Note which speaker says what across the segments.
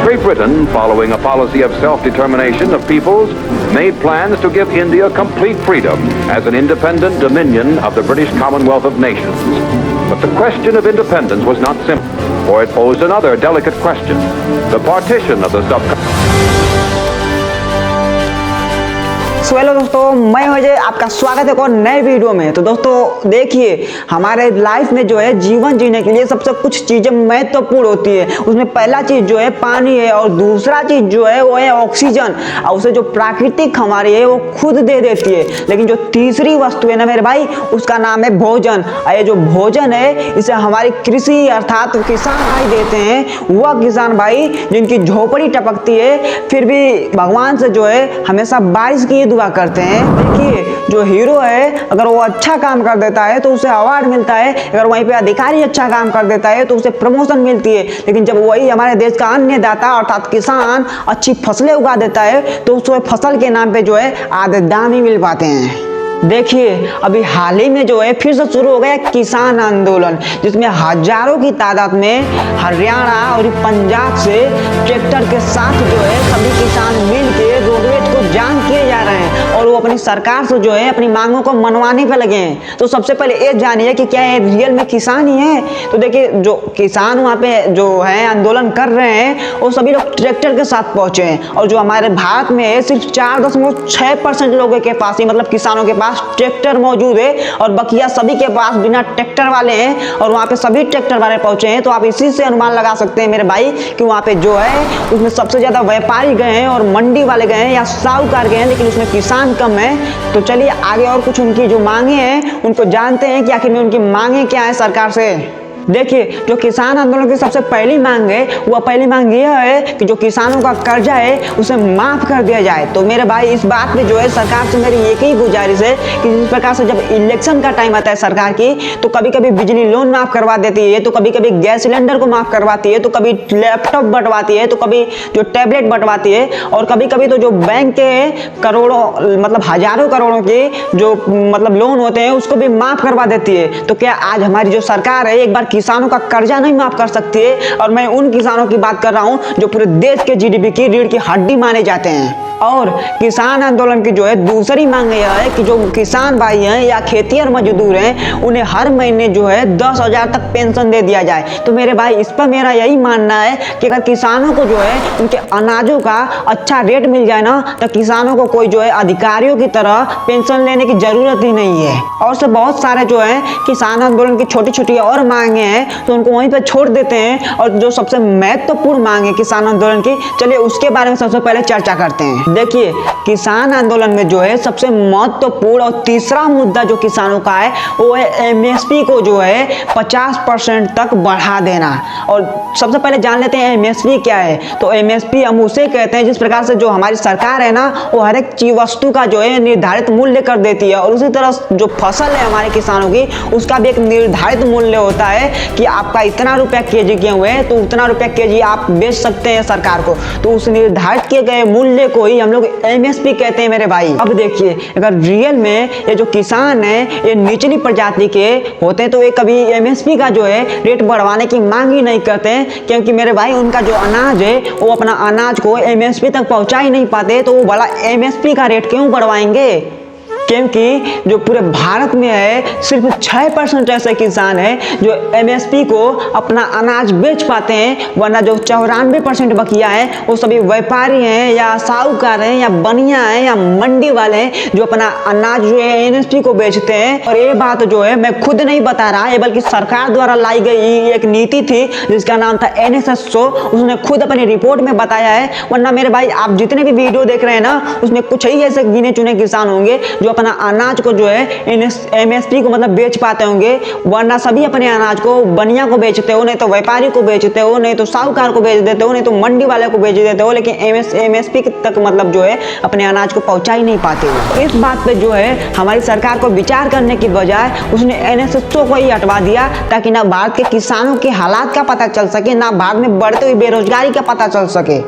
Speaker 1: Great Britain, following a policy of self-determination of peoples, made plans to give India complete freedom as an independent dominion of the British Commonwealth of Nations. But the question of independence was not simple, for it posed another delicate question: the partition of the subcontinent.
Speaker 2: Hello दोस्तों, मैं अजय, आपका स्वागत है एक और नए video में। तो दोस्तों देखिए, हमारे लाइफ में जो है जीवन जीने के लिए सबसे कुछ चीज़ें महत्वपूर्ण होती है। उसमें पहला चीज़ जो है पानी है, और दूसरा चीज़ जो है वो है ऑक्सीजन, और उसे जो प्राकृतिक हमारी है वो खुद दे देती है। लेकिन जो तीसरी वस्तु है ना मेरे भाई, उसका नाम है भोजन। ये जो भोजन है इसे हमारी कृषि अर्थात किसान भाई देते हैं। वह किसान भाई जिनकी झोपड़ी टपकती है, फिर भी भगवान से जो है हमेशा बारिश की दुआ करते हैं। देखिए, जो हीरो है अगर वो अच्छा काम कर देता है तो उसे अवार्ड मिलता है, अगर वहीं पे अधिकारी अच्छा काम कर देता है तो उसे प्रमोशन मिलती है। लेकिन जब वही हमारे देश का अन्नदाता अर्थात किसान अच्छी फसलें उगा देता है तो उसे फसल के नाम पे जो है आधे दाम ही मिल पाते हैं। देखिए, अभी हाल ही में जो है फिर से शुरू हो गया किसान आंदोलन, जिसमें हजारों की तादाद में हरियाणा और पंजाब से ट्रैक्टर के साथ जो है सभी किसान मिल के रोडवेज को जाम किए जा रहे हैं, और वो अपनी सरकार से जो है अपनी मांगों को मनवाने पे लगे हैं। तो सबसे पहले ये जानिए कि क्या ये रियल में किसान ही है। तो देखिए, जो किसान वहाँ पे जो है आंदोलन कर रहे हैं वो सभी लोग ट्रैक्टर के साथ पहुंचे हैं, और जो हमारे भारत में है सिर्फ 4.6% लोगों के पास ही, मतलब किसानों के पास ट्रैक्टर मौजूद है, और बकिया सभी के पास बिना ट्रैक्टर वाले हैं, और वहाँ पे सभी ट्रैक्टर वाले पहुंचे हैं। तो आप इसी से अनुमान लगा सकते हैं मेरे भाई कि वहाँ पे जो है उसमें सबसे ज्यादा व्यापारी गए हैं और मंडी वाले गए हैं या साहूकार गए हैं, लेकिन उसमें किसान कम है। तो चलिए आगे और कुछ उनकी जो मांगे हैं उनको जानते हैं कि आखिर में उनकी मांगे क्या है सरकार से। देखिए, जो किसान आंदोलन की सबसे पहली मांग है, वह पहली मांग यह है कि जो किसानों का कर्जा है उसे माफ कर दिया जाए। तो मेरे भाई इस बात पे जो है सरकार से मेरी एक ही गुजारिश है कि जिस प्रकार से जब इलेक्शन का टाइम आता है सरकार की, तो कभी कभी बिजली लोन माफ करवा देती है, तो कभी कभी गैस सिलेंडर को माफ करवाती है, तो कभी लैपटॉप बंटवाती है, तो कभी जो टैबलेट बंटवाती है, और कभी कभी तो जो बैंक के करोड़ों मतलब हजारों करोड़ों के जो मतलब लोन होते हैं उसको भी माफ करवा देती है। तो क्या आज हमारी जो सरकार है एक बार किसानों का कर्जा नहीं माफ कर सकती है? और मैं उन किसानों की बात कर रहा हूं जो पूरे देश के जीडीपी की रीढ़ की हड्डी माने जाते हैं। और किसान आंदोलन की जो है दूसरी मांग यह है कि जो किसान भाई हैं या खेतिहर मजदूर हैं उन्हें हर महीने जो है 10,000 तक पेंशन दे दिया जाए। तो मेरे भाई इस पर मेरा यही मानना है कि अगर किसानों को जो है उनके अनाजों का अच्छा रेट मिल जाए ना, तो किसानों को कोई जो है अधिकारियों की तरह पेंशन लेने की जरूरत ही नहीं है। और से बहुत सारे जो है किसान आंदोलन की छोटी छोटी और मांगे हैं तो उनको वहीं पर छोड़ देते हैं, और जो सबसे महत्वपूर्ण मांग है किसान आंदोलन की, चलिए उसके बारे में सबसे पहले चर्चा करते हैं। देखिए, किसान आंदोलन में जो है सबसे महत्वपूर्ण और तीसरा मुद्दा जो किसानों का है वो है एमएसपी को जो है 50% तक बढ़ा देना। और सबसे पहले जान लेते हैं एमएसपी क्या है। तो एमएसपी हम उसे कहते हैं जिस प्रकार से जो हमारी सरकार है ना वो हर एक चीज वस्तु का जो है निर्धारित मूल्य कर देती है, और उसी तरह जो फसल है हमारे किसानों की उसका भी एक निर्धारित मूल्य होता है कि आपका इतना रुपया केजी गेहूं है तो उतना रुपया केजी आप बेच सकते हैं सरकार को। तो उस निर्धारित किए गए मूल्य को ही हम लोग एमएसपी कहते हैं मेरे भाई। अब देखिए, अगर रियल में ये जो किसान है ये निचली प्रजाति के होते हैं तो ये कभी एमएसपी का जो है रेट बढ़वाने की मांग ही नहीं करते हैं, क्योंकि मेरे भाई उनका जो अनाज है वो अपना अनाज को एमएसपी तक पहुंचा ही नहीं पाते, तो वो भला एमएसपी का रेट क्यों बढ़वाएंगे? क्योंकि जो पूरे भारत में है सिर्फ 6% ऐसे किसान हैं जो एमएसपी को अपना अनाज बेच पाते हैं, वरना जो 94% बकिया है वो सभी व्यापारी हैं या साहूकार हैं या बनिया हैं या मंडी वाले हैं जो अपना अनाज जो है एमएसपी को बेचते हैं। और ये बात जो है मैं खुद नहीं बता रहा है, बल्कि सरकार द्वारा लाई गई एक नीति थी जिसका नाम था NSSO, उसने खुद अपनी रिपोर्ट में बताया है। वरना मेरे भाई आप जितने भी वीडियो देख रहे हैं ना उसमें कुछ ही ऐसे गिने चुने किसान होंगे जो अपना अनाज को जो है एमएसपी को मतलब बेच पाते होंगे, वरना सभी अपने अनाज को बनिया को बेचते हो, नहीं तो व्यापारी को बेचते हो, नहीं तो साहूकार को बेच देते हो, नहीं तो मंडी वाले को बेच देते हो, लेकिन एमएसपी तक मतलब जो है अपने अनाज को पहुंचा ही नहीं पाते हो। इस बात पे जो है हमारी सरकार को विचार करने की बजाय उसने NSSO को ही हटवा दिया, ताकि ना भारत के किसानों के हालात का पता चल सके, ना भारत में बढ़ती हुई बेरोजगारी का पता चल सके।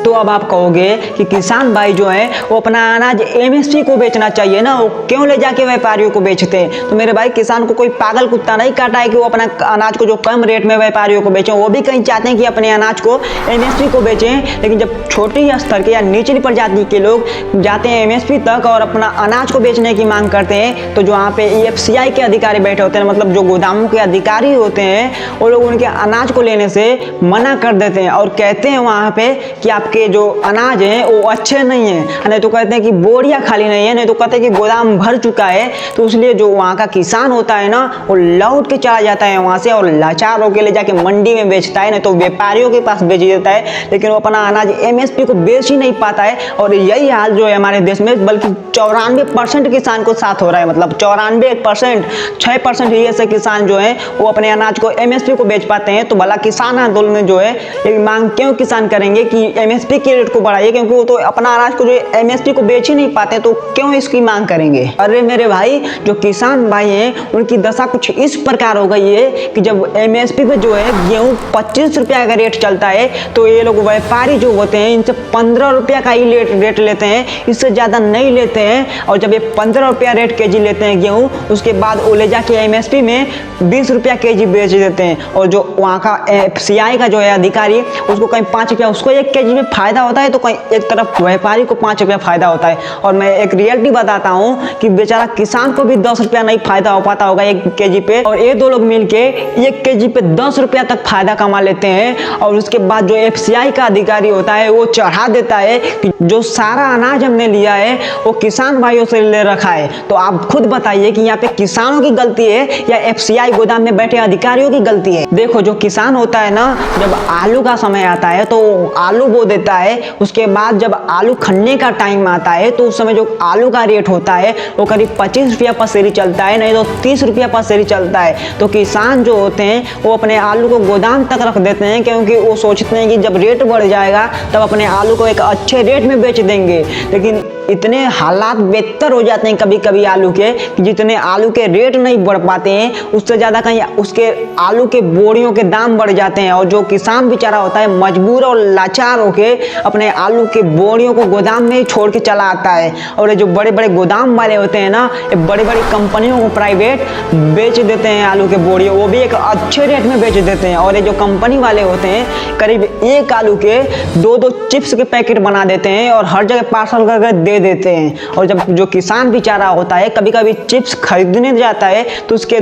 Speaker 2: तो अब आप कहोगे कि किसान भाई जो है वो अपना अनाज एमएसपी को बेचना चाहिए ना, वो क्यों ले जाके व्यापारियों को बेचते हैं। तो मेरे भाई किसान को कोई पागल कुत्ता नहीं काटा है कि वो अपना अनाज को जो कम रेट में व्यापारियों को बेचें। वो भी कहीं चाहते हैं कि अपने अनाज को एमएसपी को बेचें, लेकिन जब छोटी स्तर के या निचली प्रजाति के लोग जाते हैं एमएसपी तक और अपना अनाज को बेचने की मांग करते हैं, तो जो वहाँ पे एफसीआई के अधिकारी बैठे होते हैं, मतलब जो गोदामों के अधिकारी होते हैं, वो लोग उनके अनाज को लेने से मना कर देते हैं और कहते हैं वहाँ पे कि आपके जो अनाज हैं वो अच्छे नहीं हैं, नहीं तो कहते हैं कि बोरियां खाली नहीं है, नहीं तो कहते हैं कि गोदाम भर चुका है। तो इसलिए जो वहाँ का किसान होता है ना, वो लौट के चला जाता है वहाँ से और लाचार होकर ले जाके मंडी में बेचता है, नहीं तो व्यापारियों के पास बेच देता है, लेकिन वो अपना अनाज एमएसपी को बेच ही नहीं पाता है। और यही हाल जो है हमारे देश में, बल्कि 94% किसान को साथ हो रहा है, मतलब 94%, 6% ही ऐसे किसान जो है वो अपने अनाज को एमएसपी को बेच पाते हैं। तो भला किसान आंदोलन में जो है एक मांग क्यों किसान करेंगे कि एमएसपी के रेट को बढ़ाइए, क्योंकि वो तो अपना अनाज को जो एमएसपी को बेच ही नहीं पाते, तो क्यों इसकी मांग करेंगे। अरे मेरे भाई, जो किसान भाई हैं उनकी दशा कुछ इस प्रकार हो गई है कि जब एमएसपी पे जो है गेहूं 25 रुपया का रेट चलता है, तो ये लोग व्यापारी जो होते हैं इनसे 15 रुपया का ही रेट लेते हैं, इससे ज़्यादा नहीं लेते हैं। और जब ये 15 रुपया रेट केजी लेते हैं गेहूं, उसके बाद वो ले जाके एमएसपी में 20 रुपया केजी बेच देते हैं। और जो वहाँ का एफसीआई का जो है अधिकारी, उसको कहीं 5 रुपया उसको 1 केजी में फायदा होता है, तो कहीं एक तरफ व्यापारी को 5 रुपया फायदा होता है। और मैं एक रियलिटी बताता हूँ कि बेचारा किसान को भी 10 रुपया नहीं फायदा हो पाता होगा 1 केजी पे, और ये दो लोग मिलके 1 केजी पे 10 रुपया तक फायदा कमा लेते हैं। और उसके बाद जो एफसीआई का अधिकारी होता है वो चढ़ा देता है कि जो सारा अनाज हमने लिया है वो किसान भाइयों से ले रखा है। तो आप खुद बताइए कि यहाँ पे किसानों की गलती है या एफसीआई गोदाम में बैठे अधिकारियों की गलती है। देखो, जो किसान होता है ना, जब आलू का समय आता है तो आलू बो देता है, उसके बाद जब आलू खनने का टाइम आता है तो उस समय जो आलू का रेट होता है वो करीब 25 रुपया पसेरी चलता है, नहीं तो 30 रुपया पसेरी चलता है। तो किसान जो होते हैं वो अपने आलू को गोदाम तक रख देते हैं, क्योंकि वो सोचते हैं कि जब रेट बढ़ जाएगा तब अपने आलू को एक अच्छे रेट में बेच देंगे। लेकिन इतने हालात बेहतर हो जाते हैं कभी कभी आलू के, कि जितने आलू के रेट नहीं बढ़ पाते हैं उससे ज़्यादा कहीं उसके आलू के बोरियों के दाम बढ़ जाते हैं। और जो किसान बेचारा होता है मजबूर और लाचार होके अपने आलू के बोरियों को गोदाम में ही छोड़ के चला आता है। और ये जो बड़े बड़े गोदाम वाले होते हैं ना, ये बड़ी बड़ी कंपनियों को प्राइवेट बेच देते हैं आलू के बोरियों, वो भी एक अच्छे रेट में बेच देते हैं। और ये जो कंपनी वाले होते हैं करीब एक आलू के 2-2 चिप्स के पैकेट बना देते हैं और हर जगह पार्सल करके दे देते हैं। और जब जो किसान बेचारा होता है कभी कभी चिप्स खरीदने जाता है तो उसके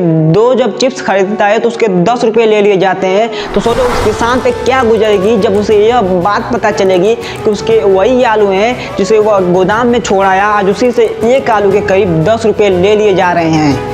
Speaker 2: जब चिप्स खरीदता है तो उसके 10 रुपये ले लिए जाते हैं। तो सोचो उस किसान पे क्या गुजरेगी जब उसे यह बात पता चलेगी कि उसके वही आलू हैं जिसे वह गोदाम में छोड़ाया, आज उसी से एक आलू के करीब 10 रुपये ले लिए जा रहे हैं।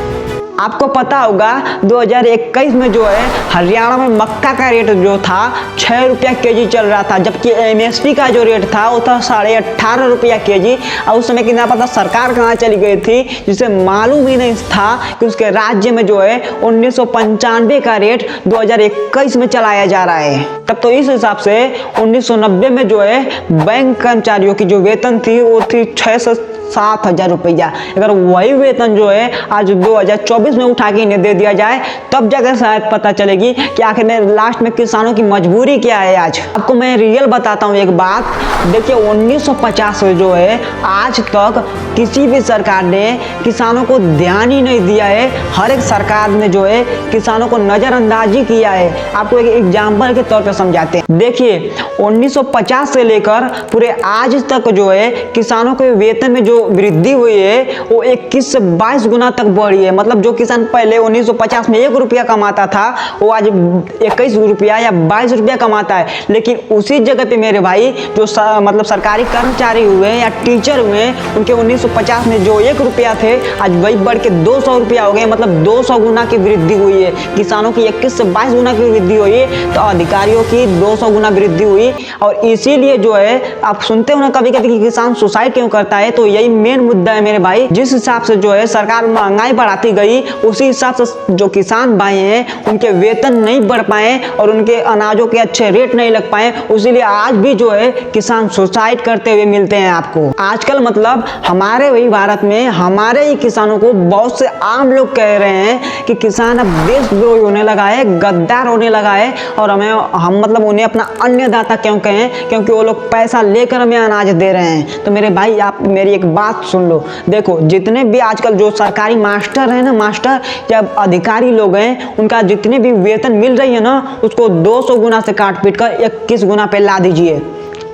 Speaker 2: आपको पता होगा 2021 में जो है हरियाणा में मक्का का रेट जो था 6 रुपया केजी चल रहा था, जबकि एमएसपी का जो रेट था वो था 18.5 रुपया केजी। और उस समय कितना पता सरकार कहाँ चली गई थी, जिसे मालूम ही नहीं था कि उसके राज्य में जो है 1995 का रेट 2021 में चलाया जा रहा है। तब तो इस हिसाब से 1990 में जो है बैंक कर्मचारियों की जो वेतन थी वो थी 6 से 7,000 रुपया। अगर वही वेतन जो है आज 2024 में उठा के इन्हें दे दिया जाए तब जाकर शायद पता चलेगी कि आखिर में लास्ट में किसानों की मजबूरी क्या है। आज आपको मैं रियल बताता हूँ एक बात, देखिए 1950 से जो है आज तक किसी भी सरकार ने किसानों को ध्यान ही नहीं दिया है। हर एक सरकार ने जो है किसानों को नज़रअंदाजी किया है। आपको एक एग्जाम्पल के तौर पर समझाते हैं। देखिए 1950 से लेकर पूरे आज तक जो है किसानों के वेतन में जो वृद्धि हुई है वो 21 से 22 गुना तक बढ़ी है। मतलब जो किसान पहले 1950 में 1 रुपया कमाता था वो आज 21 रुपया या 22 रुपया कमाता है। लेकिन उसी जगह पे मेरे भाई जो मतलब सरकारी कर्मचारी हुए या टीचर हुए, उनके 1950 में जो 1 रुपया थे आज वही बढ़ के 200 रुपया हो गए। मतलब 200 गुना की वृद्धि हुई है। किसानों की 21 से 22 गुना की वृद्धि हुई है तो अधिकारियों की 200 गुना वृद्धि हुई। और इसीलिए जो है आप सुनते हो ना कभी कभी कि किसान सुसाइड क्यों करता है, तो यही यही मेन मुद्दा है मेरे भाई। जिस हिसाब से जो है सरकार महंगाई बढ़ाती गई, उसी हिसाब से जो किसान भाई हैं उनके वेतन नहीं बढ़ पाए और उनके अनाजों के अच्छे रेट नहीं लग पाए, इसीलिए आज भी जो है किसान सुसाइड करते हुए मिलते हैं आपको। आजकल मतलब हमारे वही भारत में हमारे ही किसानों को बहुत से आम लोग कह रहे हैं कि किसान अब देशद्रोही होने लगा है, गद्दार होने लगा है, और हम मतलब उन्हें अपना अन्नदाता क्यों कहें, क्योंकि वो लोग पैसा लेकर हमें अनाज दे रहे हैं। तो मेरे भाई आप मेरी एक बात सुन लो, देखो जितने भी आजकल जो सरकारी मास्टर हैं ना, मास्टर या अधिकारी लोग हैं, उनका जितने भी वेतन मिल रही है ना, उसको 200 गुना से काट पीट कर 21 गुना पे ला दीजिए।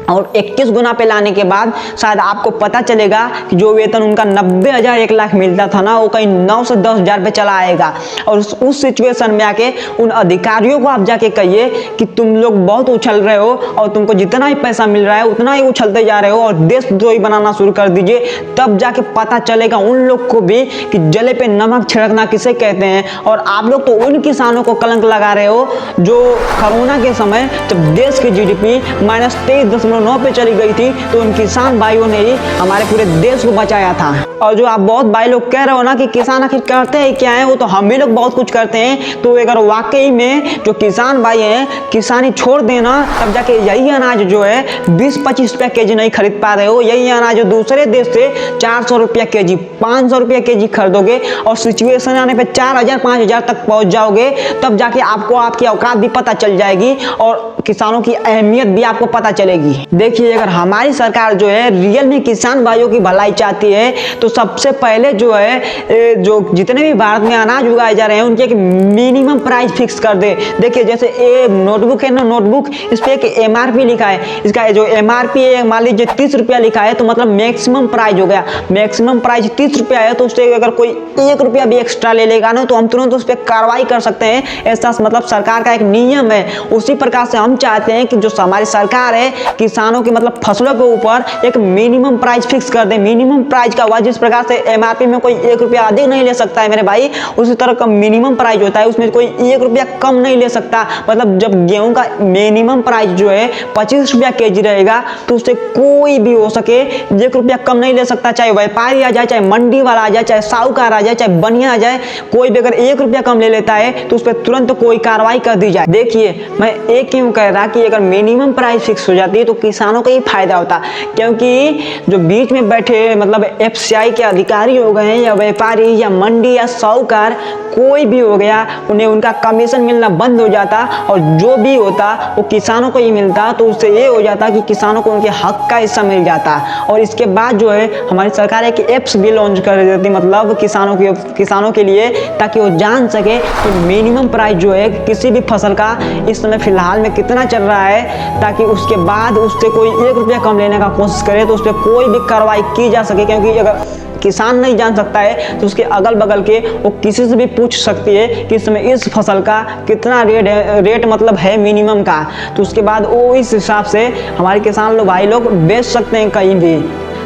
Speaker 2: और 21 गुना पे लाने के बाद शायद आपको पता चलेगा कि जो वेतन उनका 90,000 1 लाख मिलता था ना, वो कहीं 9 से 10,000 पे चला आएगा। और उस सिचुएशन में आके उन अधिकारियों को आप जाके कहिए कि तुम लोग बहुत उछल रहे हो और तुमको जितना ही पैसा मिल रहा है उतना ही उछलते जा रहे हो और देशद्रोही बनाना शुरू कर दीजिए। तब जाके पता चलेगा उन लोग को भी कि जले पे नमक छिड़कना किसे कहते हैं। और आप लोग तो उन किसानों को कलंक लगा रहे हो जो कोरोना के समय जब देश की GDP -23.9 पे चली गई थी, तो उन किसान भाइयों ने ही हमारे पूरे देश को बचाया था। और जो आप बहुत भाई लोग कह रहे हो ना कि किसान आखिर करते हैं क्या है, वो तो हम भी लोग बहुत कुछ करते हैं। तो अगर वाकई में जो किसान भाई हैं किसानी छोड़ देना, तब जाके यही अनाज जो है 20-25 रुपया केजी नहीं खरीद पा रहे हो, यही अनाज दूसरे देश से 400 रुपया केजी, 500 रुपया केजी खरीदोगे और सिचुएशन आने पे 4,000-5,000 तक पहुंच जाओगे, तब जाके आपको आपकी औकात भी पता चल जाएगी और किसानों की अहमियत भी आपको पता चलेगी। देखिए अगर हमारी सरकार जो है रियल में किसान भाइयों की भलाई चाहती है, तो सबसे पहले जो है जो जितने भी भारत में अनाज उगाए जा रहे हैं उनके एक मिनिमम प्राइस फिक्स कर दे। देखिए जैसे ये नोटबुक है ना, नोटबुक, इस पे एक MRP लिखा है, इसका जो MRP है मान लीजिए 30 रुपया लिखा है, तो मतलब मैक्सिमम प्राइस हो गया। मैक्सिमम प्राइस 30 रुपया है, तो उससे अगर कोई 1 रुपया भी एक्स्ट्रा ले लेगा ना, तो हम तुरंत उस पर कार्रवाई कर सकते हैं। ऐसा मतलब सरकार का एक नियम है। उसी प्रकार से हम चाहते हैं कि जो हमारी सरकार है किसानों की मतलब फसलों के ऊपर एक मिनिमम प्राइस फिक्स कर दे। मिनिमम प्राइस का हुआ जिस प्रकार से MRP में कोई 1 रुपया अधिक नहीं ले सकता है मेरे भाई, उसी तरह का मिनिमम प्राइस होता है, उसमें कोई 1 रुपया कम नहीं ले सकता। मतलब जब गेहूं का मिनिमम प्राइस जो है 25 रुपया केजी रहेगा, तो उससे कोई भी हो सके 1 रुपया कम नहीं ले सकता। चाहे व्यापारी आ जाए, चाहे मंडी वाला आ जाए, चाहे साहूकार आ जाए, चाहे बनिया आ जाए, कोई भी अगर 1 रुपया कम ले लेता है तो उस पर तुरंत कोई कार्रवाई कर दी जाए। देखिए मैं एक क्यों कह रहा कि अगर मिनिमम प्राइस फिक्स हो जाती है तो किसानों को ही फायदा होता, क्योंकि जो बीच में बैठे मतलब FCI के अधिकारी हो गए या व्यापारी या मंडी या साहूकार कोई भी हो गया, उन्हें उनका कमीशन मिलना बंद हो जाता और जो भी होता वो किसानों को ही मिलता। तो उससे ये हो जाता कि किसानों को उनके हक का हिस्सा मिल जाता। और इसके बाद जो है हमारी सरकार एक ऐप्स भी लॉन्च कर देती, मतलब किसानों के लिए, ताकि वो जान सके कि मिनिमम प्राइस जो है किसी भी फसल का इस समय फिलहाल में कितना चल रहा है, ताकि उसके बाद उससे कोई 1 रुपया कम लेने का कोशिश करे तो उस पर कोई भी कार्रवाई की जा सके। क्योंकि अगर किसान नहीं जान सकता है तो उसके अगल बगल के वो किसी से भी पूछ सकती है कि इस समय इस फसल का कितना रेट मतलब है मिनिमम का, तो उसके बाद वो इस हिसाब से हमारे किसान लोग भाई लोग बेच सकते हैं कहीं भी।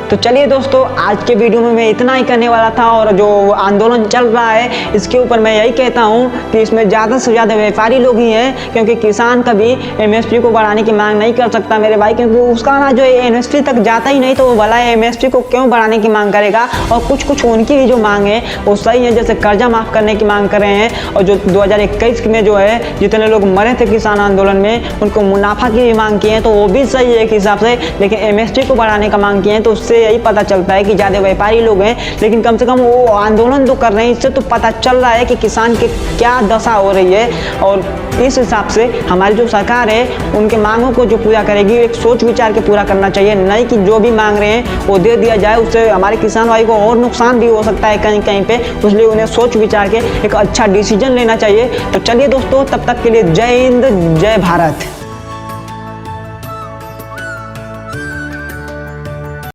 Speaker 2: तो चलिए दोस्तों, आज के वीडियो में मैं इतना ही करने वाला था। और जो आंदोलन चल रहा है इसके ऊपर मैं यही कहता हूँ कि इसमें ज़्यादा से ज़्यादा व्यापारी लोग ही हैं, क्योंकि किसान कभी MSP को बढ़ाने की मांग नहीं कर सकता मेरे भाई, क्योंकि उसका ना जो MSP तक जाता ही नहीं, तो वो भला MSP को क्यों बढ़ाने की मांग करेगा। और कुछ उनकी भी जो मांग है वो सही है, जैसे कर्जा माफ़ करने की मांग कर रहे हैं, और जो 2021 में जो है जितने लोग मरे थे किसान आंदोलन में उनको मुनाफा की भी मांग की है, तो वो भी सही है एक हिसाब से। लेकिन MSP को बढ़ाने का मांग किए हैं, तो उससे यही पता चलता है कि ज़्यादा व्यापारी लोग हैं, लेकिन कम से कम वो आंदोलन तो कर रहे हैं। इससे तो पता चल रहा है कि किसान की क्या दशा हो रही है। और इस हिसाब से हमारी जो सरकार है उनके मांगों को जो पूरा करेगी एक सोच विचार के पूरा करना चाहिए, नहीं कि जो भी मांग रहे हैं वो दे दिया जाए। उससे हमारे किसान भाई को और नुकसान भी हो सकता है कहीं कहीं पे, इसलिए उन्हें सोच विचार के एक अच्छा डिसीजन लेना चाहिए। तो चलिए दोस्तों, तब तक के लिए जय हिंद, जय भारत।